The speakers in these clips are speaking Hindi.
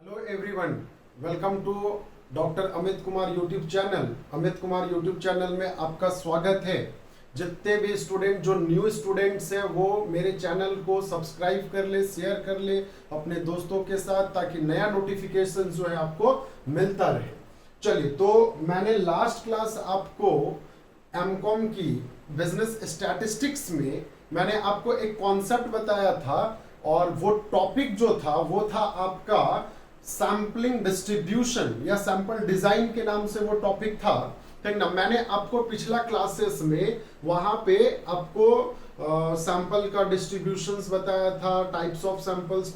Hello everyone, welcome to doctor Amit Kumar YouTube channel. Amit Kumar YouTube channel में आपका स्वागत है। जितने भी स्टूडेंट जो न्यू स्टूडेंट्स हैं वो मेरे चैनल को सब्सक्राइब कर ले, शेयर कर ले अपने दोस्तों के साथ, ताकि नया नोटिफिकेशन जो है आपको मिलता रहे। चलिए, तो मैंने लास्ट क्लास आपको एमकॉम की बिजनेस स्टैटिस्टिक्स में मैंने आपको एक कॉन्सेप्ट बताया था, और वो टॉपिक जो था वो था आपका सैम्पलिंग डिस्ट्रीब्यूशन या सैंपल डिजाइन के नाम से वो टॉपिक था। ठीक ना। मैंने आपको पिछला क्लासेस में वहां पे आपको सैंपल का डिस्ट्रीब्यूशंस बताया था, टाइप्स ऑफ सैंपल्स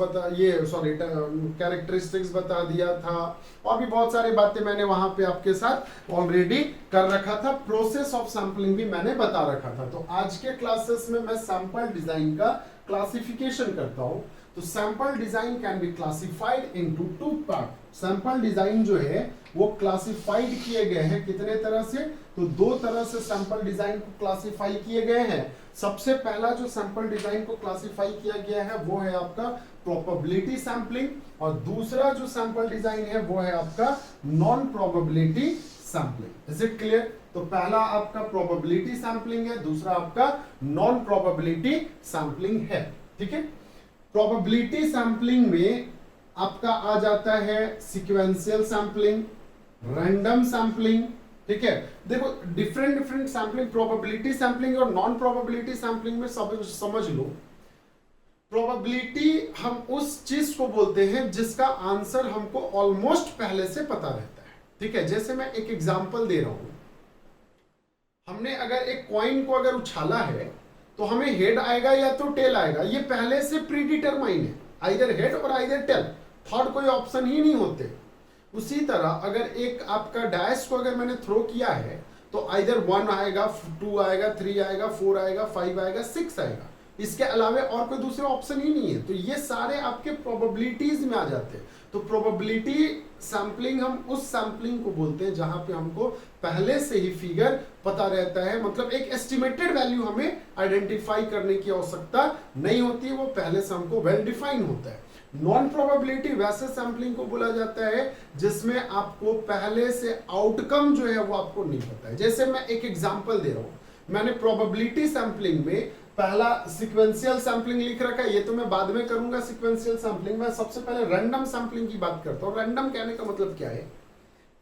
कैरेक्टरिस्टिक्स बता दिया था, और भी बहुत सारी बातें मैंने वहां पे आपके साथ ऑलरेडी कर रखा था। प्रोसेस ऑफ सैंपलिंग भी मैंने बता रखा था। तो आज के क्लासेस में मैं सैंपल डिजाइन का क्लासिफिकेशन करता हूं। तो sample design can be classified into two part. Sample design जो है वो क्लासिफाइड किए गए हैं कितने तरह से? तो दो तरह से सैंपल डिजाइन को क्लासिफाई किए गए हैं। सबसे पहला जो सैंपल डिजाइन को क्लासिफाई किया गया है वो है आपका प्रोबेबिलिटी सैंपलिंग, और दूसरा जो सैंपल डिजाइन है वो है आपका non probability sampling. Is it clear? तो पहला आपका प्रोबेबिलिटी सैंपलिंग है, दूसरा आपका नॉन प्रोबेबिलिटी सैंपलिंग है। ठीक है। प्रोबेबिलिटी सैंपलिंग में आपका आ जाता है सीक्वेंशियल सैंपलिंग, रैंडम सैंपलिंग। ठीक है। देखो, डिफरेंट सैंपलिंग, प्रोबेबिलिटी सैंपलिंग और नॉन प्रोबेबिलिटी सैंपलिंग में समझ लो। प्रोबेबिलिटी हम उस चीज को बोलते हैं जिसका आंसर हमको ऑलमोस्ट पहले से पता रहता है। ठीक है। जैसे मैं एक एग्जांपल दे रहा हूं, हमने अगर एक कॉइन को अगर उछाला है तो हमें हेड आएगा या तो टेल आएगा, ये पहले से प्री डिटरमाइन है, आइदर हेड और आइदर टेल, थर्ड कोई ऑप्शन ही नहीं होते। उसी तरह अगर एक आपका डायस को अगर मैंने थ्रो किया है तो आइदर 1 आएगा, 2 आएगा, 3 आएगा, 4 आएगा, 5 आएगा, 6 आएगा, इसके अलावा और कोई दूसरे ऑप्शन ही नहीं है। तो ये सारे आपके प्रोबेबिलिटीज में आ जाते हैं। तो प्रोबेबिलिटी सैंपलिंग हम उस सैंपलिंग को बोलते हैं जहां पे हमको पहले से ही फिगर पता रहता है, मतलब एक एस्टिमेटेड वैल्यू हमें आइडेंटिफाई करने की आवश्यकता नहीं होती है, वो पहले से हमको वेल डिफाइन होता है। नॉन प्रोबेबिलिटी वैसे सैंपलिंग को बोला जाता है जिसमें आपको पहले से आउटकम जो है वो आपको नहीं पता है। जैसे मैं एक एग्जांपल दे रहा हूं, मैंने प्रोबेबिलिटी सैंपलिंग में पहला सीक्वेंशियल सैंपलिंग लिख रखा है, ये तो मैं बाद में करूंगा सीक्वेंशियल सैंपलिंग। मैं सबसे पहले रैंडम सैंपलिंग की बात करता हूं। रैंडम कहने का मतलब क्या है?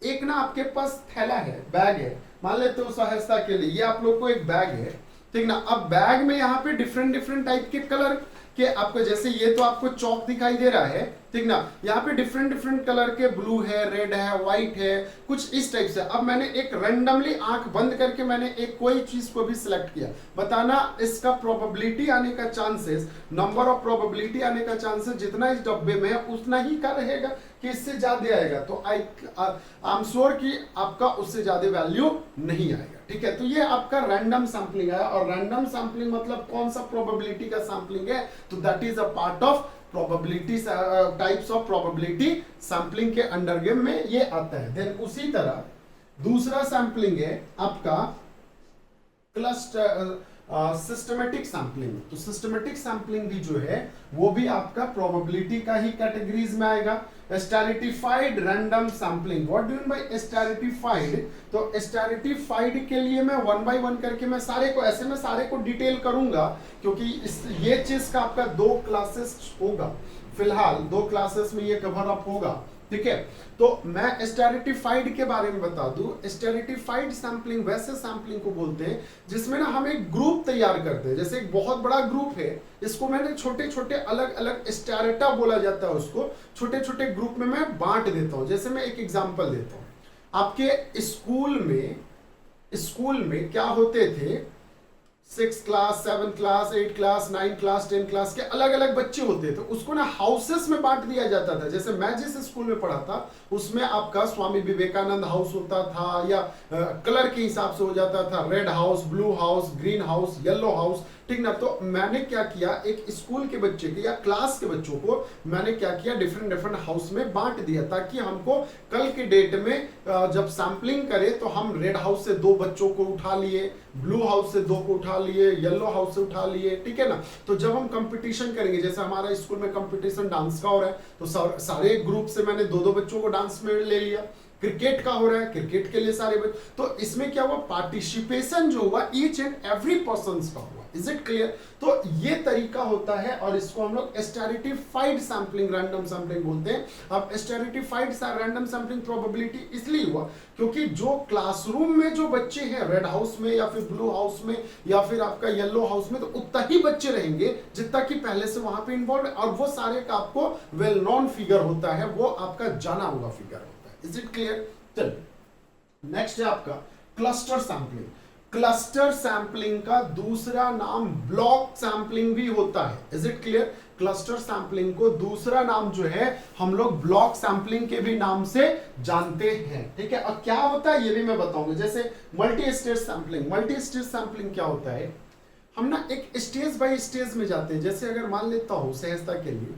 एक ना आपके पास थैला है, बैग है, मान लेते हो सहजता के लिए ये आप लोग को एक बैग है। ठीक ना। अब बैग में यहाँ पे डिफरेंट टाइप के कलर के आपको, जैसे ये तो आपको चौक दिखाई दे रहा है, ठीक ना। यहाँ पे डिफरेंट कलर के ब्लू है, रेड है, व्हाइट है, कुछ इस टाइप से। अब मैंने एक रैंडमली आंख बंद करके मैंने एक कोई चीज को भी सिलेक्ट किया, बताना इसका प्रोबेबिलिटी आने का चांसेस, नंबर ऑफ प्रोबेबिलिटी आने का चांसेस जितना इस डब्बे में है उतना ही का रहेगा कि इससे ज्यादा आएगा। तो आई एम श्योर कि आपका उससे ज्यादा वैल्यू नहीं आएगा। ठीक है। तो ये आपका रैंडम सैंपलिंग है, और रैंडम सैंपलिंग मतलब कौन सा प्रोबेबिलिटी का सैंपलिंग है? तो that is a part of probability, types of probability sampling के अंडरगेम में ये आता है। देन उसी तरह दूसरा सैंपलिंग है आपका क्लस्टर सिस्टमेटिक सैंपलिंग। तो सिस्टमेटिक सैंपलिंग भी जो है वो भी आपका प्रोबेबिलिटी का ही कैटेगरीज में आएगा। Stratified random sampling, what do you mean by stratified? तो स्ट्रैटिफाइड के लिए मैं 1 बाय 1 करके मैं सारे को ऐसे में सारे को डिटेल करूंगा, क्योंकि ये चीज का आपका 2 क्लासेस होगा, फिलहाल 2 क्लासेस में ये कवर अप होगा। ठीक है। तो मैं स्ट्रैटिफाइड के बारे में बता दूं। स्ट्रैटिफाइड सैंपलिंग वैसे सैंपलिंग को बोलते हैं जिसमें ना हम एक ग्रुप तैयार करते हैं। जैसे एक बहुत बड़ा ग्रुप है, इसको मैंने छोटे छोटे अलग अलग स्ट्रैटा बोला जाता है, उसको छोटे छोटे ग्रुप में मैं बांट देता हूं। जैसे मैं एक एग्जांपल देता हूं, आपके स्कूल में क्या होते थे, 6 class, 7 class, 8 class, 9 class, 10 class के अलग अलग बच्चे होते थे। उसको ना हाउसेस में बांट दिया जाता था। जैसे मैं जिस स्कूल में पढ़ा था उसमें आपका स्वामी विवेकानंद हाउस होता था, या कलर के हिसाब से हो जाता था, red house, blue house, green house, yellow house, ठीक ना। तो मैंने क्या किया, एक स्कूल के बच्चे के या क्लास के बच्चों को मैंने क्या किया, डिफरेंट डिफरेंट हाउस में बांट दिया, ताकि हमको कल के डेट में जब सैंपलिंग करे तो हम रेड हाउस से 2 बच्चों को उठा लिए, ब्लू हाउस से 2 को उठा लिए, येलो हाउस से उठा लिए, ठीक है ना। तो जब हम कंपटीशन करेंगे, जैसे हमारा स्कूल में कंपटीशन डांस का हो रहा है, तो सारे ग्रुप से मैंने 2-2 बच्चों को डांस में ले लिया। क्रिकेट का हो रहा है, क्रिकेट के लिए सारे बच्चे। तो इसमें क्या हुआ, पार्टिसिपेशन जो हुआ ईच एंड एवरी पर्सन का हुआ। Is it clear? तो ये तरीका होता है और इसको हम लोग स्टेरिटिफाइड सैंपलिंग, रैंडम सैंपलिंग बोलते हैं। अब स्टेरिटिफाइड रैंडम सैंपलिंग प्रोबेबिलिटी इसलिए हुआ क्योंकि जो क्लासरूम में जो बच्चे हैं रेड हाउस में या फिर ब्लू हाउस में या फिर आपका येलो हाउस में, तो उतना ही बच्चे रहेंगे जितना कि पहले से वहां पे इन्वॉल्व, और वो सारे का आपको वेल नोन फिगर होता है, वो आपका जाना हुआ फिगर होता है। Is it clear? चलिए नेक्स्ट है आपका क्लस्टर सैंपलिंग। क्लस्टर सैंपलिंग का दूसरा नाम ब्लॉक सैंपलिंग भी होता है। Is it clear? Cluster sampling को दूसरा नाम जो है हम लोग ब्लॉक सैंपलिंग के भी नाम से जानते हैं, ठीक है। और क्या होता है ये भी मैं बताऊंगा। जैसे multi stage sampling, multi stage sampling क्या होता है, हम ना एक स्टेज बाय स्टेज में जाते हैं। जैसे अगर मान लेता हूं सहजता के लिए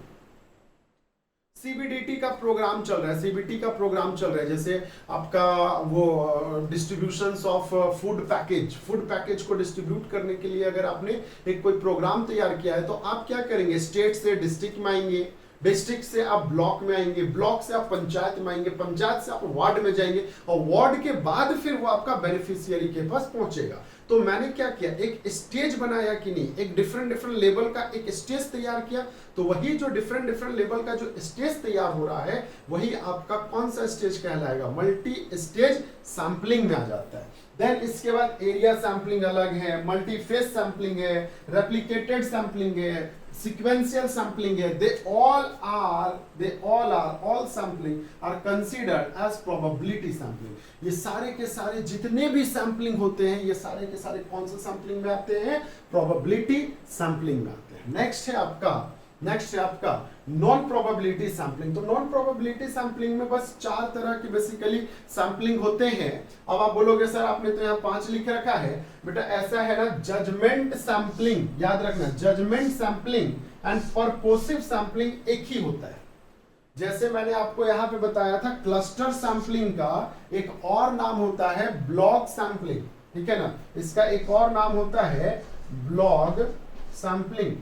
सीबीडीटी का प्रोग्राम चल रहा है, सीबीटी का प्रोग्राम चल रहा है, जैसे आपका वो डिस्ट्रीब्यूशंस ऑफ फूड पैकेज को डिस्ट्रीब्यूट करने के लिए अगर आपने एक कोई प्रोग्राम तैयार किया है, तो आप क्या करेंगे, स्टेट से डिस्ट्रिक्ट में आएंगे, डिस्ट्रिक्ट से आप ब्लॉक में आएंगे, ब्लॉक से आप पंचायत में आएंगे, पंचायत से आप वार्ड में जाएंगे, और वार्ड के बाद फिर वो आपका बेनिफिशियरी के पास पहुंचेगा। तो मैंने क्या किया, एक स्टेज बनाया कि नहीं, एक डिफरेंट डिफरेंट लेवल का एक स्टेज तैयार किया। तो वही जो डिफरेंट डिफरेंट लेवल का जो स्टेज तैयार हो रहा है, वही आपका कौन सा स्टेज कहलाएगा, मल्टी स्टेज सैंपलिंग में आ जाता है। देन इसके बाद एरिया सैंपलिंग अलग है, मल्टी फेस सैंपलिंग है, रेप्लिकेटेड सैंपलिंग है, sequential sampling है। all sampling are considered as probability sampling। ये सारे के सारे जितने भी सैंपलिंग होते हैं, ये सारे के सारे कौन से सैंपलिंग में आते हैं, प्रोबेबिलिटी सैंपलिंग में आते हैं। नेक्स्ट है आपका नॉन प्रोबेबिलिटी सैंपलिंग। तो नॉन प्रोबेबिलिटी सैंपलिंग में बस 4 तरह की बेसिकली सैंपलिंग होते हैं। अब आप बोलोगे सर आपने तो यहाँ 5 लिख रखा है, बेटा ऐसा है ना, जजमेंट सैंपलिंग, याद रखना, जजमेंट सैंपलिंग एंड परपोसिव सैंपलिंग एक ही होता है। जैसे मैंने आपको यहाँ पे बताया था, क्लस्टर सैंपलिंग का एक और नाम होता है ब्लॉक सैंपलिंग, ठीक है ना, इसका एक और नाम होता है ब्लॉक सैंपलिंग।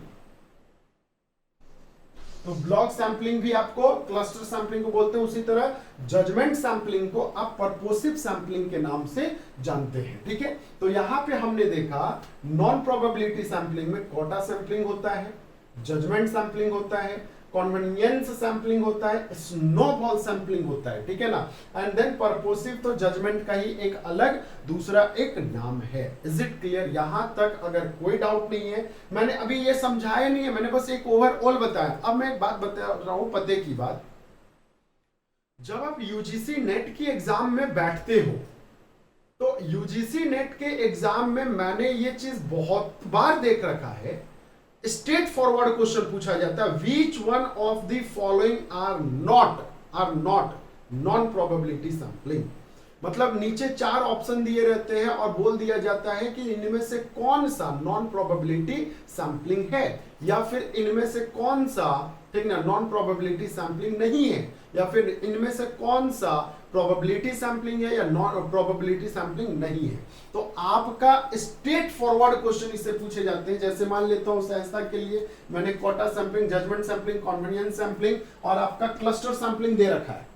तो ब्लॉक सैंपलिंग भी आपको क्लस्टर सैंपलिंग को बोलते हैं, उसी तरह जजमेंट सैंपलिंग को आप परपोसिव सैंपलिंग के नाम से जानते हैं, ठीक है। तो यहां पे हमने देखा नॉन प्रोबेबिलिटी सैंपलिंग में कोटा सैंपलिंग होता है, जजमेंट सैंपलिंग होता है, कॉन्वेनियंस सैंपलिंग होता है, स्नोबॉल सैंपलिंग होता है, ठीक है ना। एंड देन परपोसिव तो जजमेंट का ही एक अलग दूसरा एक नाम है। Is it clear? यहां तक अगर कोई डाउट नहीं है, मैंने अभी ये समझाया नहीं है, मैंने बस एक ओवरऑल बताया। अब मैं एक बात बता रहा हूं, पते की बात, जब आप यूजीसी नेट की एग्जाम में बैठते हो, तो यूजीसी नेट के एग्जाम में मैंने ये चीज बहुत बार देख रखा है, स्ट्रेट फॉरवर्ड क्वेश्चन पूछा जाता है, which one of the following are not non probability sampling. मतलब नीचे 4 ऑप्शन दिए रहते हैं और बोल दिया जाता है कि इनमें से कौन सा नॉन प्रोबेबिलिटी सैंपलिंग है, या फिर इनमें से कौन सा, ठीक ना, नॉन प्रोबेबिलिटी सैंपलिंग नहीं है, या फिर इनमें से कौन सा प्रोबेबिलिटी सैंपलिंग है या नॉन प्रोबेबिलिटी सैंपलिंग नहीं है। तो आपका स्ट्रेट फॉरवर्ड क्वेश्चन इससे पूछे जाते हैं। जैसे मान लेता हूं सहजता के लिए मैंने quota sampling, judgment sampling, convenience sampling और आपका क्लस्टर सैंपलिंग दे रखा है,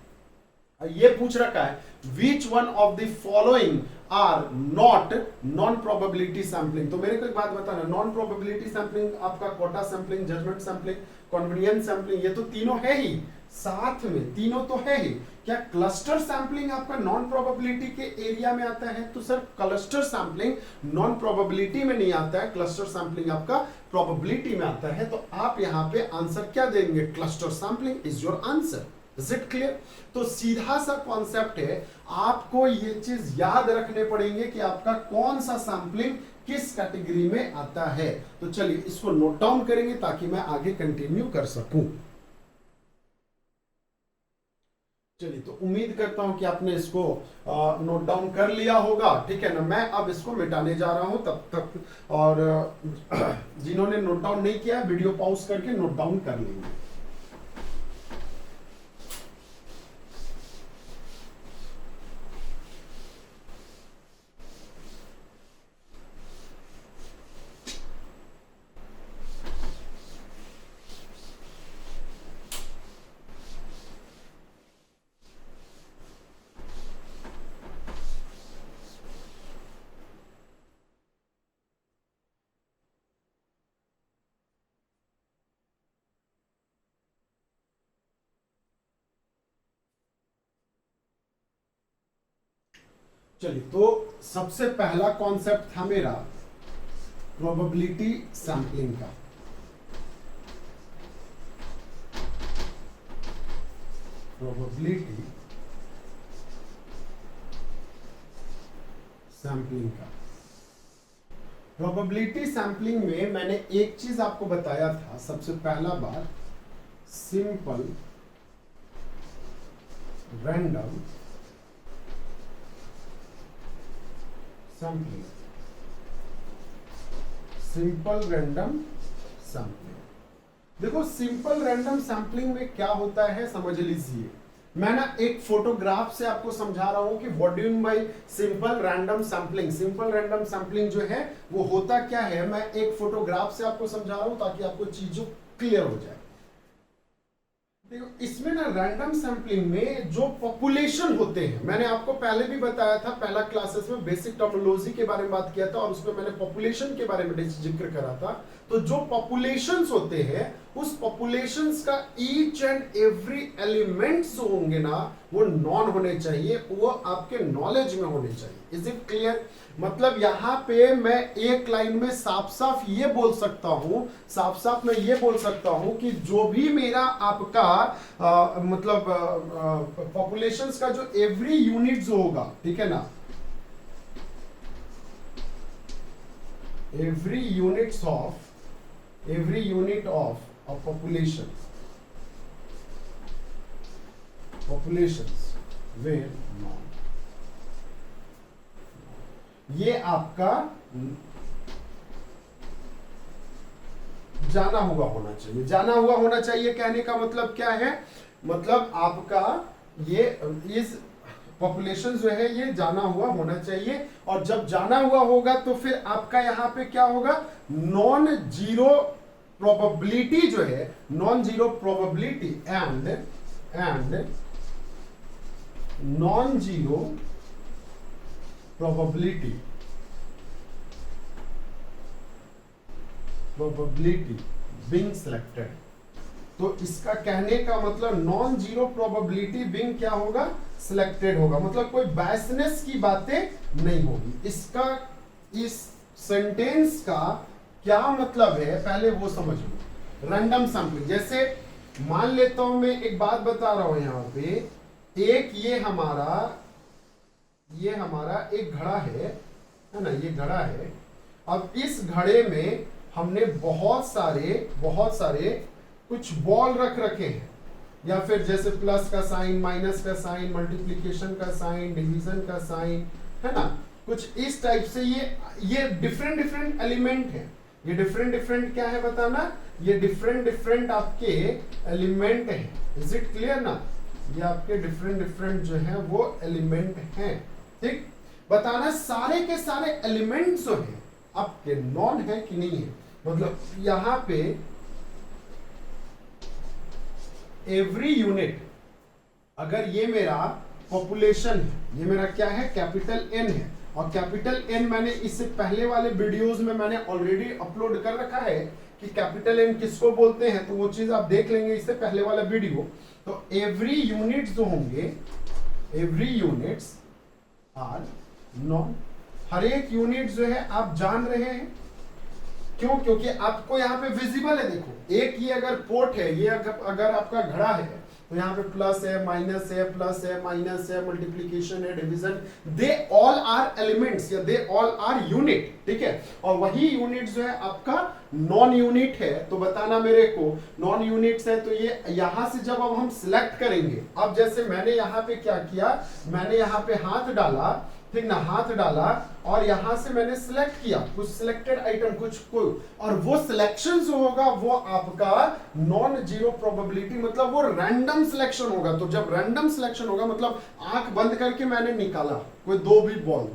ये पूछ रखा है which one of the following are not non probability sampling. तो मेरे को एक बात बताना, नॉन प्रोबेबिलिटी सैंपलिंग आपका quota sampling, judgment sampling, convenience sampling, ये तो तीनों है ही, साथ में तीनों तो है ही। क्या क्लस्टर सैंपलिंग आपका नॉन प्रोबेबिलिटी के एरिया में आता है? तो sir cluster sampling non probability में नहीं आता है, क्लस्टर सैंपलिंग आपका प्रोबेबिलिटी में आता है। तो आप यहां पे आंसर क्या देंगे? Cluster sampling is your answer. Is it clear? तो सीधा सा कॉन्सेप्ट है, आपको ये चीज याद रखने पड़ेंगे कि आपका कौन सा सैंपलिंग किस कैटेगरी में आता है। तो चलिए इसको नोट डाउन करेंगे ताकि मैं आगे कंटिन्यू कर सकूं। चलिए, तो उम्मीद करता हूं कि आपने इसको नोट डाउन कर लिया होगा, ठीक है ना। मैं अब इसको मिटाने जा रहा हूं तब तक, और जिन्होंने नोट डाउन नहीं किया वीडियो पॉज करके नोट डाउन कर लेंगे। चलिए, तो सबसे पहला कॉन्सेप्ट था मेरा प्रोबेबिलिटी सैंपलिंग का। प्रोबेबिलिटी सैंपलिंग का। प्रोबेबिलिटी सैंपलिंग में मैंने एक चीज आपको बताया था, सबसे पहला बार simple random sampling. Simple random sampling, देखो सिंपल रैंडम सैंपलिंग में क्या होता है समझ लीजिए। मैं ना एक फोटोग्राफ से आपको समझा रहा हूं कि what do you mean by simple random sampling. Simple random sampling जो है वो होता क्या है, मैं एक फोटोग्राफ से आपको समझा रहा हूं ताकि आपको चीजों क्लियर हो जाए। देखो इसमें ना रैंडम सैंपलिंग में जो पॉपुलेशन होते हैं, मैंने आपको पहले भी बताया था, पहला क्लासेस में बेसिक टर्मिनोलॉजी के बारे में बात किया था और उसमें मैंने पॉपुलेशन के बारे में जिक्र करा था। तो जो पॉपुलेशंस होते हैं उस पॉपुलेशंस का ईच एंड एवरी एलिमेंट्स जो होंगे ना वो नॉन होने चाहिए, वो आपके नॉलेज में होने चाहिए। Is it clear? मतलब यहां पे मैं एक लाइन में साफ साफ ये बोल सकता हूं, साफ साफ मैं ये बोल सकता हूं कि जो भी मेरा आपका मतलब पॉपुलेशंस का जो एवरी यूनिट जो होगा, ठीक है ना, every unit of a populations where non, ये आपका जाना हुआ होना चाहिए। जाना हुआ होना चाहिए कहने का मतलब क्या है, मतलब आपका ये इस पॉपुलेशन जो है ये जाना हुआ होना चाहिए। और जब जाना हुआ होगा तो फिर आपका यहां पे क्या होगा, नॉन जीरो प्रोबेबिलिटी जो है, non zero probability and non zero probability being selected. तो इसका कहने का मतलब नॉन जीरो प्रोबेबिलिटी बीइंग क्या होगा, सिलेक्टेड होगा। मतलब कोई बायसनेस की बातें नहीं होगी। इसका इस सेंटेंस का क्या मतलब है पहले वो समझ लो। रैंडम सैंपलिंग, जैसे मान लेता हूं मैं एक बात बता रहा हूं यहां पे, एक ये हमारा एक घड़ा है ना, ये घड़ा है। अब इस घड़े में हमने बहुत सारे कुछ बॉल रख रखे हैं, या फिर जैसे प्लस का साइन, माइनस का साइन, मल्टीप्लिकेशन का साइन, डिवीजन का साइन, है ना, कुछ इस टाइप से। ये डिफरेंट एलिमेंट है। ये डिफरेंट क्या है बताना, ये डिफरेंट आपके एलिमेंट है। इज इट क्लियर ना? ये आपके डिफरेंट जो है वो एलिमेंट हैं, ठीक। बताना सारे के सारे एलिमेंट्स जो है आपके नॉन है कि नहीं है। मतलब यहां पे एवरी यूनिट, अगर ये मेरा पॉपुलेशन है, ये मेरा क्या है, कैपिटल एन है, और कैपिटल एन मैंने इससे पहले वाले वीडियोस में मैंने ऑलरेडी अपलोड कर रखा है कि कैपिटल एन किसको बोलते हैं, तो वो चीज आप देख लेंगे इससे पहले वाला वीडियो। तो एवरी यूनिट जो होंगे, एवरी यूनिट्स आर नॉन। हर एक यूनिट जो है आप जान रहे हैं, क्यों? क्योंकि आपको यहाँ पे विजिबल है, देखो एक ये अगर पोर्ट है, ये अगर आपका घड़ा है तो यहाँ पे प्लस है, माइनस है, प्लस है, माइनस है, मल्टीप्लीकेशन है, division, they all are elements या दे ऑल आर यूनिट, ठीक है। और वही यूनिट जो है आपका नॉन यूनिट है, तो बताना मेरे को नॉन यूनिट्स है, तो ये यहां से जब अब हम सिलेक्ट करेंगे, अब जैसे मैंने यहाँ पे क्या किया, मैंने यहाँ पे हाथ डाला, ठीक ना, हाथ डाला और यहां से मैंने सिलेक्ट किया कुछ सिलेक्टेड आइटम, कुछ कोई, और वो सिलेक्शन जो होगा वो आपका नॉन जीरो प्रोबेबिलिटी, मतलब वो रैंडम सिलेक्शन होगा। तो जब रैंडम सिलेक्शन होगा मतलब आंख बंद करके मैंने निकाला कोई दो भी बॉल,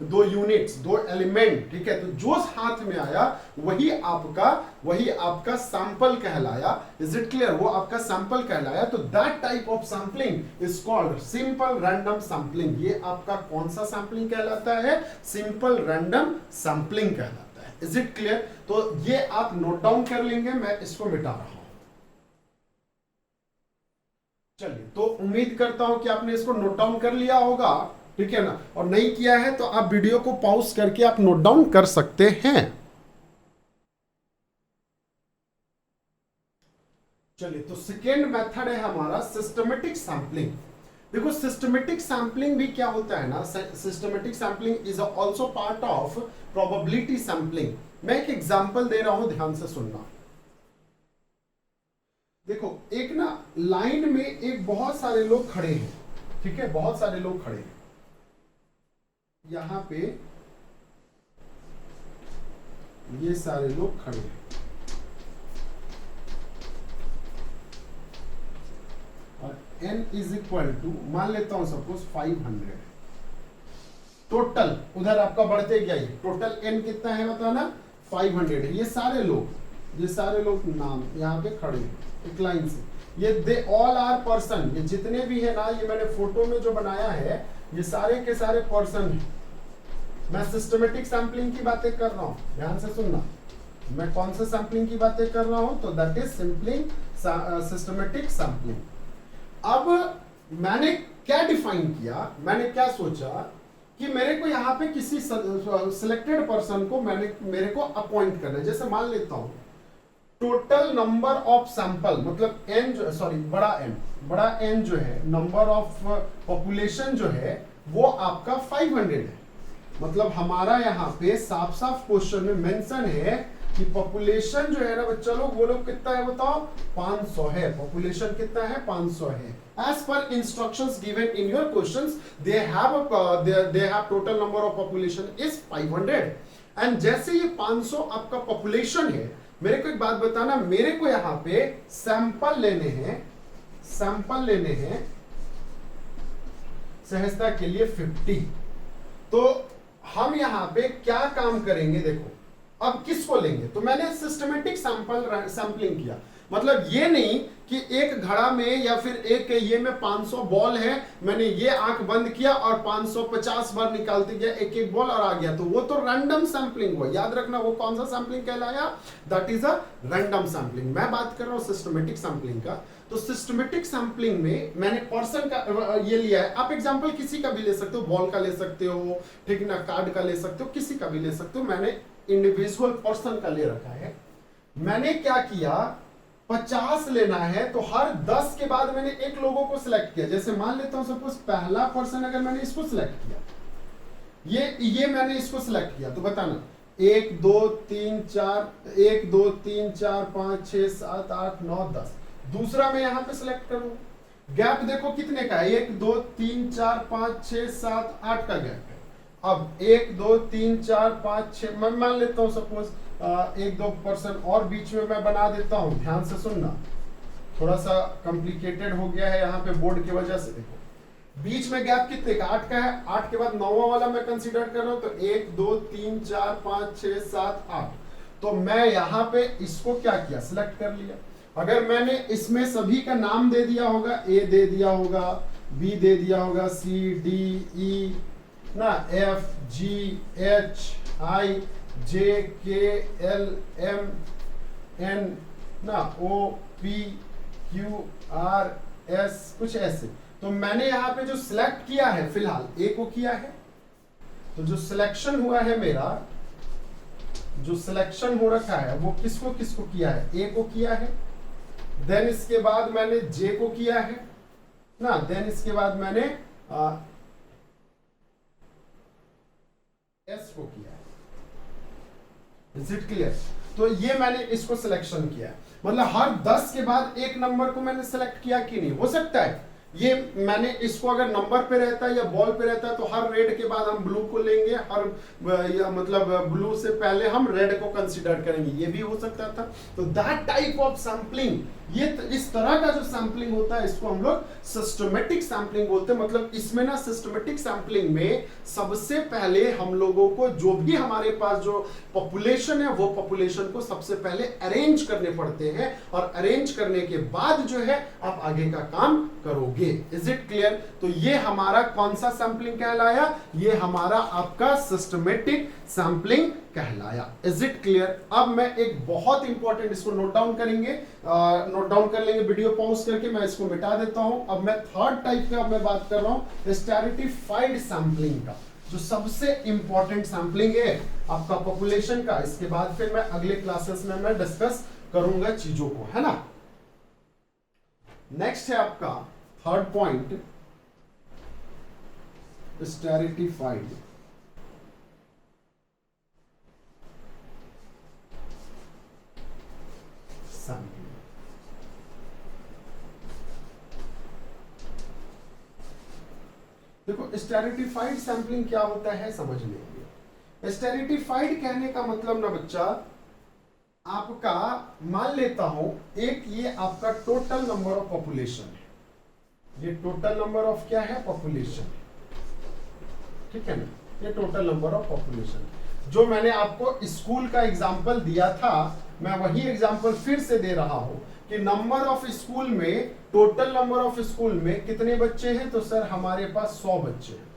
दो यूनिट्स, दो एलिमेंट, ठीक है, तो जो हाथ में आया वही आपका सैंपल कहलाया। Is it clear? वो आपका सैंपल कहलाया। तो that type of sampling is called simple random sampling. ये आपका कौन सा सैंपलिंग कहलाता है? सिंपल रैंडम सैंपलिंग कहलाता है। Is it clear? तो ये आप नोट डाउन कर लेंगे, मैं इसको मिटा रहा हूं। चलिए, तो उम्मीद करता हूं कि आपने इसको नोट डाउन कर लिया होगा, ठीक है ना, और नहीं किया है तो आप वीडियो को पॉज करके आप नोट डाउन कर सकते हैं। चलिए, तो सेकेंड मेथड है हमारा सिस्टमेटिक सैंपलिंग। देखो सिस्टमेटिक सैंपलिंग भी क्या होता है ना, systematic sampling is also part of probability sampling. मैं एक एग्जांपल दे रहा हूं, ध्यान से सुनना। देखो एक ना लाइन में एक बहुत सारे लोग खड़े हैं, ठीक है, बहुत सारे लोग खड़े हैं यहां पे, ये सारे लोग खड़े हैं और n इज इक्वल टू मान लेता हूं सपोज 500। टोटल उधर आपका बढ़ते गया, ये टोटल n कितना है बताना, 500 है। ये सारे लोग नाम यहाँ पे खड़े हैं एक लाइन से, ये दे ऑल आर पर्सन, ये जितने भी है ना, ये मैंने फोटो में जो बनाया है ये सारे के सारे पर्सन हैं। मैं सिस्टमेटिक सैंपलिंग की बातें कर रहा हूं, ध्यान से सुनना। मैं कौन से सैंपलिंग की बातें कर रहा हूं? तो दैट इज सिस्टमेटिक सैंपलिंग। अब मैंने क्या डिफाइन किया, मैंने क्या सोचा कि मेरे को यहाँ पे किसी सिलेक्टेड पर्सन को मेरे को अपॉइंट करना है। जैसे मान लेता हूं टोटल नंबर ऑफ सैंपल, मतलब एन जो, सॉरी बड़ा एन जो है, नंबर ऑफ पॉपुलेशन जो है वो आपका 500 है। मतलब हमारा यहाँ पे साफ साफ क्वेश्चन में मेंशन है कि पॉपुलेशन जो है ना बच्चा लोग, वो लोग कितना है बताओ, 500 है। पॉपुलेशन कितना है? 500 है। As per instructions given in your questions, they have total number of population is 500। And जैसे ये 500 आपका पॉपुलेशन है, मेरे को एक बात बताना, मेरे को यहाँ पे सैंपल लेने हैं सहजता के लिए 50। तो हम यहाँ पे क्या काम करेंगे, देखो अब किसको लेंगे, तो मैंने सिस्टमेटिक सैंपलिंग किया। मतलब ये नहीं कि एक घड़ा में या फिर एक ये में 500 बॉल है, मैंने ये आंख बंद किया और 550 बार निकालते गया एक एक बॉल और आ गया, तो वो तो रैंडम सैंपलिंग हुआ। याद रखना वो कौन सा सैंपलिंग कहलाया? That is a random sampling. मैं बात कर रहा हूं सिस्टमेटिक सैंपलिंग का। तो सिस्टमेटिक सैंपलिंग में मैंने पर्सन का ये लिया है। आप एग्जांपल किसी का भी ले सकते हो, बॉल का ले सकते हो, ठीक ना, कार्ड का ले सकते हो, किसी का भी ले सकते हो। मैंने इंडिविजुअल पर्सन का ले रखा है। मैंने क्या किया, 50 लेना है, तो हर 10 के बाद मैंने एक लोगों को सिलेक्ट किया। जैसे मान लेता हूं सपोज पहला पर्सन अगर मैंने इसको सिलेक्ट किया, ये मैंने इसको सिलेक्ट किया, तो बताना 1 2 3 4 1 2 3 4 5 6 7 8 9 10। दूसरा मैं यहां पे सिलेक्ट करूं। गैप देखो कितने का है, 1 2 3 4 5 6 7 8 का गैप है। अब 1 2 3 4 5 6 मैं मान लेता हूं सपोज 1 2 पर्सन और बीच में मैं बना देता हूं। ध्यान से सुनना, थोड़ा सा कॉम्प्लिकेटेड हो गया है यहाँ पे बोर्ड की वजह से। देखो बीच में गैप कितने का, 8 का है। 8 के बाद 9वां वाला मैं कंसीडर कर रहा हूं, तो 1 2 3 4 5 6 7 8। तो मैं यहाँ पे इसको क्या किया, सिलेक्ट कर लिया। अगर मैंने इसमें सभी का नाम दे दिया होगा, ए दे दिया होगा, बी दे दिया होगा, सी डी ई ना, एफ जी एच आई जे के एल एम एन ना, O P Q R S, कुछ ऐसे। तो मैंने यहां पे जो सिलेक्ट किया है फिलहाल ए को किया है। तो जो सिलेक्शन हुआ है मेरा जो सिलेक्शन हो रखा है वो किसको किसको किया है, ए को किया है, देन इसके बाद मैंने जे को किया है ना, देन इसके बाद मैंने एस को किया है। Is it clear? तो ये मैंने इसको सिलेक्शन किया है, मतलब हर 10 के बाद एक नंबर को मैंने सिलेक्ट किया कि नहीं, हो सकता है ये मैंने इसको अगर नंबर पे रहता है या बॉल पे रहता है तो हर रेड के बाद हम ब्लू को लेंगे, हर या मतलब ब्लू से पहले हम रेड को कंसीडर करेंगे, ये भी हो सकता था। तो दैट टाइप ऑफ सैंपलिंग, ये इस तरह का जो सैंपलिंग होता है इसको हम लोग सिस्टमेटिक सैंपलिंग बोलते हैं। मतलब इसमें ना सिस्टमेटिक सैंपलिंग में सबसे पहले हम लोगों को जो भी हमारे पास जो पॉपुलेशन है वो पॉपुलेशन को सबसे पहले अरेंज करने पड़ते हैं, और अरेंज करने के बाद जो है आप आगे का काम करोगे। Is it clear? तो ये हमारा कौन सा सैंपलिंग कहलाया, ये हमारा आपका सिस्टमेटिक सैंपलिंग कहलाया। Is it clear? अब मैं एक बहुत इंपॉर्टेंट, इसको नोट डाउन करेंगे, नोट डाउन कर लेंगे वीडियो पॉज करके, मैं इसको मिटा देता हूं। अब मैं थर्ड टाइप का मैं बात कर रहा हूं, स्ट्रैटिफाइड सैंपलिंग का, जो सबसे इंपॉर्टेंट सैंपलिंग है आपका पॉपुलेशन का। इसके बाद फिर मैं अगले क्लासेस में मैं डिस्कस करूंगा चीजों को, है ना। नेक्स्ट है आपका थर्ड पॉइंट, स्ट्रैटिफाइड सैंपलिंग। देखो स्ट्रैटिफाइड सैंपलिंग क्या होता है समझ लेंगे। स्ट्रैटिफाइड कहने का मतलब ना बच्चा, आपका मान लेता हूं एक ये आपका टोटल नंबर ऑफ पॉपुलेशन है, ये टोटल नंबर ऑफ क्या है, पॉपुलेशन, ठीक है ना, ये टोटल नंबर ऑफ पॉपुलेशन। जो मैंने आपको स्कूल का एग्जांपल दिया था, मैं वही एग्जांपल फिर से दे रहा हूं कि नंबर ऑफ स्कूल में, टोटल नंबर ऑफ स्कूल में कितने बच्चे हैं, तो सर हमारे पास 100 बच्चे हैं,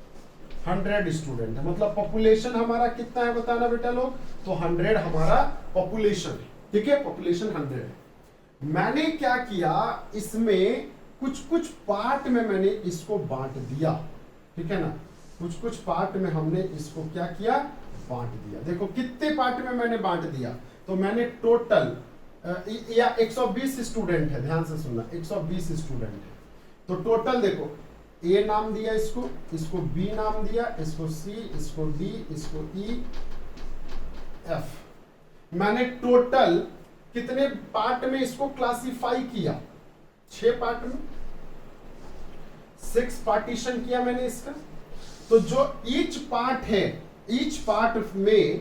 100 स्टूडेंट है। मतलब पॉपुलेशन हमारा कितना है बताना बेटा लोग, तो 100 हमारा पॉपुलेशन है, ठीक है, पॉपुलेशन 100 है। मैंने क्या किया, इसमें कुछ कुछ पार्ट में मैंने इसको बांट दिया, ठीक है ना, कुछ कुछ पार्ट में हमने इसको क्या किया, बांट दिया। देखो कितने पार्ट में मैंने बांट दिया, तो मैंने टोटल या 120 स्टूडेंट है, ध्यान से सुनना, 120 स्टूडेंट है, तो टोटल देखो ए नाम दिया इसको, इसको बी नाम दिया, इसको सी, इसको डी, इसको ई, एफ। मैंने टोटल कितने पार्ट में इसको क्लासिफाई किया, 6 पार्ट में, 6 पार्टीशन किया मैंने इसका। तो जो ईच पार्ट है, ईच पार्ट में,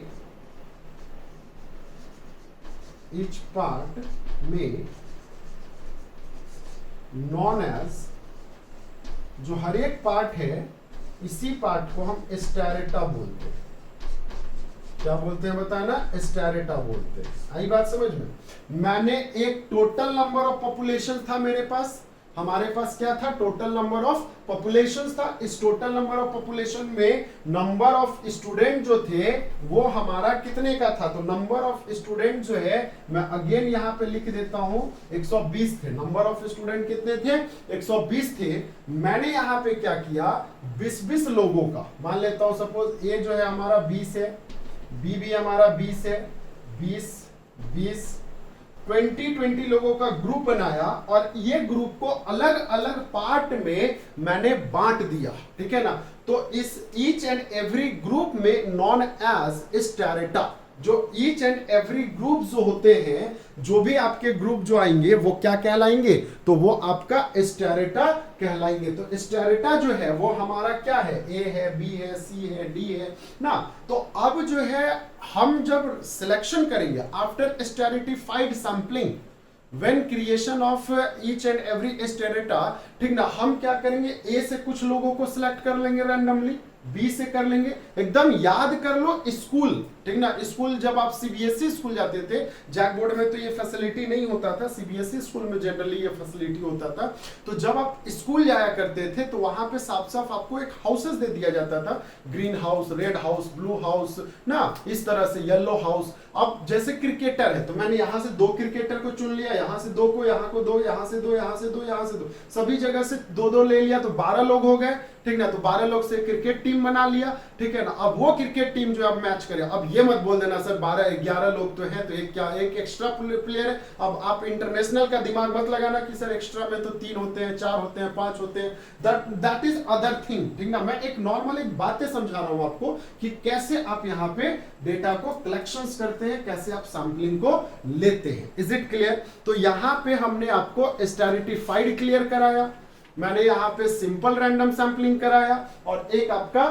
ईच पार्ट में नॉन एज, जो हर एक पार्ट है इसी पार्ट को हम स्टेरेटा बोलते हैं। क्या बोलते हैं बताना, स्टेरेटा बोलते हैं। आई बात समझ में? मैंने एक टोटल नंबर ऑफ पॉपुलेशन था मेरे पास, हमारे पास क्या था, टोटल नंबर ऑफ पॉपुलेशन था। इस टोटल नंबर ऑफ पॉपुलेशन में नंबर ऑफ स्टूडेंट जो थे वो हमारा कितने का था, तो नंबर ऑफ स्टूडेंट जो है मैं अगेन यहां पे लिख देता हूं, 120 थे। नंबर ऑफ स्टूडेंट कितने थे, 120 थे। मैंने यहां पे क्या किया, 20-20 लोगों का, मान लेता हूं सपोज ए जो है हमारा 20 है, बी भी हमारा 20 है, 20-20 20-20 लोगों का ग्रुप बनाया, और ये ग्रुप को अलग अलग पार्ट में मैंने बांट दिया, ठीक है ना। तो इस ईच एंड एवरी ग्रुप में नॉन एज स्टेरेटा, जो ईच एंड एवरी ग्रुप जो होते हैं, जो भी आपके ग्रुप जो आएंगे वो क्या कहलाएंगे, तो वो आपका स्टेरेटा कहलाएंगे। तो स्टेरेटा जो है वो हमारा क्या है, ए है, बी है, सी है, डी है ना। तो अब जो है हम जब सिलेक्शन करेंगे after stratified sampling, when creation of each and every strata, ठीक ना, हम क्या करेंगे, ए से कुछ लोगों को सिलेक्ट कर लेंगे रैंडमली, बी से कर लेंगे। एकदम याद कर लो स्कूल, ठीक ना, स्कूल जब आप सीबीएसई स्कूल जाते थे, जैक बोर्ड में तो ये फैसिलिटी नहीं होता था, सीबीएसई स्कूल में जनरली ये फैसिलिटी होता था। तो जब आप स्कूल जाया करते थे तो वहां पे साफ साफ आपको एक हाउसेस दे दिया जाता था, green house, red house, blue house ना, इस तरह से येलो हाउस। अब जैसे क्रिकेटर है तो मैंने यहां से 2 क्रिकेटर को चुन लिया, यहां से 2 को, यहां को 2, यहां से 2, यहां से 2, यहां से 2, सभी जगह से 2-2 ले लिया, तो 12 लोग हो गए, ठीक ना। तो 12 लोग से क्रिकेट टीम टीम बना लिया, ठीक है ना। अब वो क्रिकेट टीम जो अब मैच करे, अब ये मत बोल देना सर 12-11 लोग तो हैं तो एक क्या एक एक्स्ट्रा प्लेयर है। अब आप इंटरनेशनल का दिमाग मत लगाना कि सर एक्स्ट्रा में तो 3 होते हैं, 4 होते हैं, 5 होते हैं, दैट इज अदर थिंग, ठीक ना। मैं एक नॉर्मल एक बातें समझा रहा हूं आपको कि कैसे आप यहाँ पे डेटा को कलेक्शंस करते हैं, कैसे आप सैंपलिंग को लेते हैं। Is it clear? तो यहां पे हमने आपको स्टेरिटिफाइड क्लियर कराया, मैंने यहां पे सिंपल रैंडम सैंपलिंग कराया, और एक आपका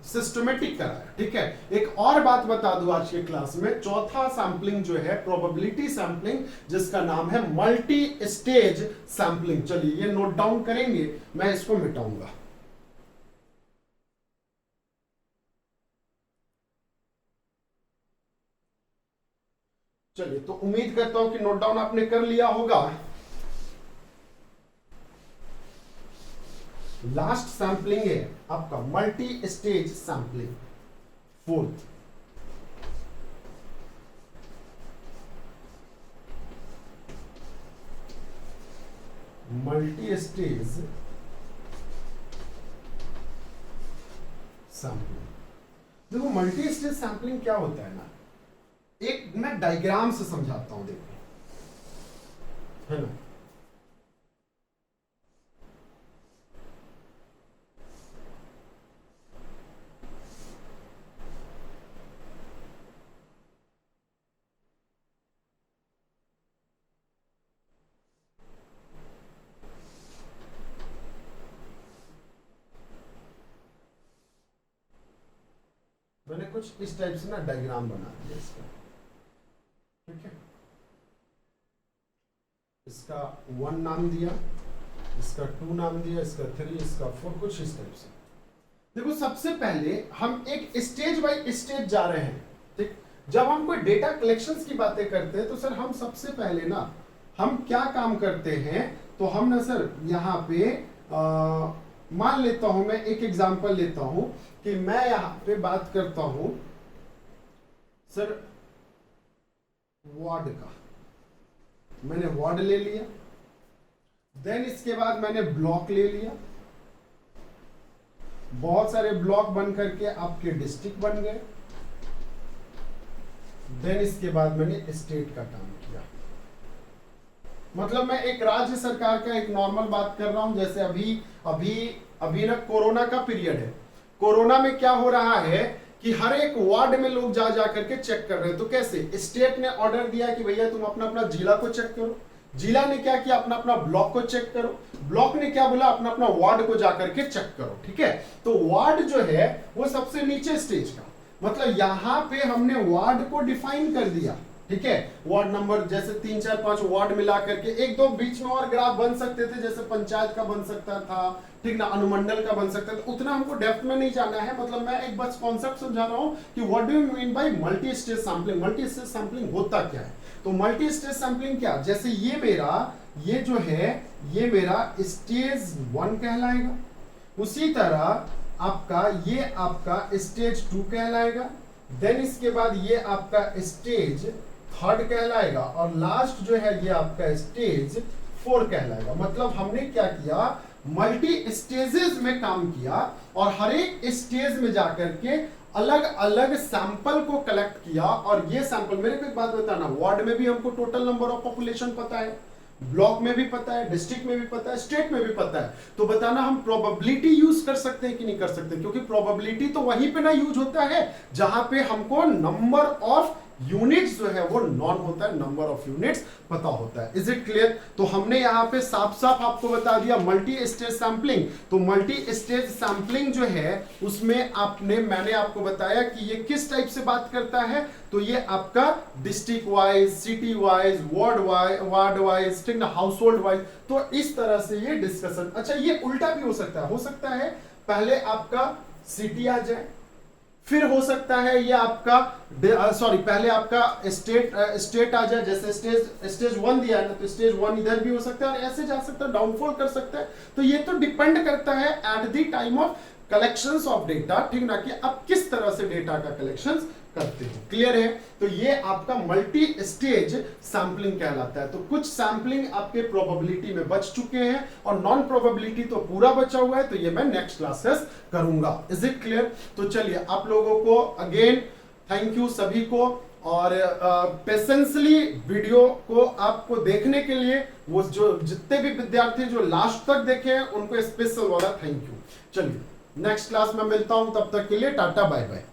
सिस्टमेटिक कराया, ठीक है। एक और बात बता दूं आज के क्लास में, चौथा सैंपलिंग जो है प्रोबेबिलिटी सैंपलिंग, जिसका नाम है मल्टी स्टेज सैंपलिंग। चलिए ये नोट डाउन करेंगे, मैं इसको मिटाऊंगा। चलिए, तो उम्मीद करता हूं कि नोट डाउन आपने कर लिया होगा। लास्ट सैंपलिंग है आपका multi stage sampling, fourth. Multi stage sampling. देखो मल्टी स्टेज सैंपलिंग क्या होता है ना, एक मैं डायग्राम से समझाता हूं, देखो, है ना। मैंने कुछ इस टाइप से ना डायग्राम बना दिया इसका, ठीक है। इसका 1 नाम दिया, इसका 2 नाम दिया, इसका 3, इसका 4, कुछ इस टाइप से। देखो सबसे पहले हम एक स्टेज बाय स्टेज जा रहे हैं, ठीक। जब हम कोई डेटा कलेक्शंस की बातें करते हैं तो सर हम सबसे पहले ना हम क्या काम करते हैं, तो हम ना सर यहाँ पे मान लेता हूं, मैं एक एग्जांपल लेता हूं कि मैं यहां पे बात करता हूं सर वार्ड का, मैंने वार्ड ले लिया, देन इसके बाद मैंने ब्लॉक ले लिया, बहुत सारे ब्लॉक बन करके आपके डिस्ट्रिक्ट बन गए, देन इसके बाद मैंने स्टेट का काम किया। मतलब मैं एक राज्य सरकार का एक नॉर्मल बात कर रहा हूं, जैसे अभी ना कोरोना का पीरियड है। कोरोना में क्या हो रहा है कि हर एक वार्ड में लोग जा करके चेक कर रहे हैं। तो कैसे स्टेट ने ऑर्डर दिया कि भैया तुम अपना अपना जिला को चेक करो, जिला ने क्या किया अपना अपना ब्लॉक को चेक करो, ब्लॉक ने क्या बोला अपना अपना वार्ड को जाकर के चेक करो, ठीक है। तो वार्ड जो है वो सबसे नीचे स्टेज का, मतलब यहां पे हमने वार्ड को डिफाइन कर दिया, ठीक है। वार्ड नंबर जैसे 3, 4, 5 वार्ड मिला करके, एक दो बीच में और ग्राफ बन सकते थे, जैसे पंचायत का बन सकता था, ठीक ना, अनुमंडल का बन सकता था, उतना हमको डेप्थ में नहीं जाना है। मतलब मैं एक बस कॉन्सेप्ट समझा रहा हूं कि what do you mean by multi stage sampling. Multi stage sampling होता क्या है, तो मल्टी स्टेज सैंपलिंग क्या, जैसे ये जो है ये मेरा स्टेज 1 कहलाएगा, उसी तरह आपका स्टेज 2 कहलाएगा, देन इसके बाद ये आपका स्टेज 3 कहलाएगा, और लास्ट जो है ये आपका स्टेज 4 कहलाएगा। मतलब हमने क्या किया, मल्टी स्टेजेस में काम किया, और हर एक स्टेज में जाकर के अलग अलग सैंपल को कलेक्ट किया। और ये सैंपल, मेरे को एक बात बताना, वार्ड में भी हमको टोटल नंबर ऑफ पॉपुलेशन पता है, ब्लॉक में भी पता है, डिस्ट्रिक्ट में भी पता है, स्टेट में भी पता है, तो बताना हम प्रोबेबिलिटी यूज कर सकते हैं कि नहीं कर सकते, क्योंकि प्रोबेबिलिटी तो वहीं पे ना यूज होता है जहां पे हमको नंबर ऑफ यूनिट्स जो है वो नॉन होता है, नंबर ऑफ यूनिट्स पता होता है। Is it clear? तो हमने यहां पे साफ साफ आपको बता दिया मल्टी स्टेज सैंपलिंग। तो मल्टी स्टेज सैंपलिंग जो है उसमें मैंने आपको बताया कि ये किस टाइप से बात करता है, तो ये आपका district wise, city wise, ward wise, ठीक ना, हाउस होल्ड वाइज, तो इस तरह से ये डिस्कशन। अच्छा, ये उल्टा भी हो सकता है पहले आपका सिटी आ जाए, फिर हो सकता है ये आपका पहले आपका स्टेट आ जाए, जैसे स्टेज 1 दिया है ना, तो स्टेज 1 इधर भी हो सकता है, और ऐसे जा सकता है, डाउनफॉल कर सकता है। तो ये तो डिपेंड करता है at the time of collections of data, ठीक ना, कि आप किस तरह से डेटा का कलेक्शंस करते हो। क्लियर है? तो ये आपका मल्टी स्टेज सैंपलिंग कहलाता है। तो कुछ सैंपलिंग आपके प्रोबेबिलिटी में बच चुके हैं और नॉन प्रोबेबिलिटी तो पूरा बचा हुआ है, तो ये मैं नेक्स्ट क्लासेस करूंगा। Is it clear? तो चलिए, आप लोगों को अगेन थैंक यू सभी को, और पेशेंसली वीडियो को आपको देखने के लिए, वो जो जितने भी विद्यार्थी जो लास्ट तक देखे हैं उनको स्पेशल वाला थैंक यू। चलिए नेक्स्ट क्लास में मिलता हूं, तब तक के लिए टाटा बाय बाय।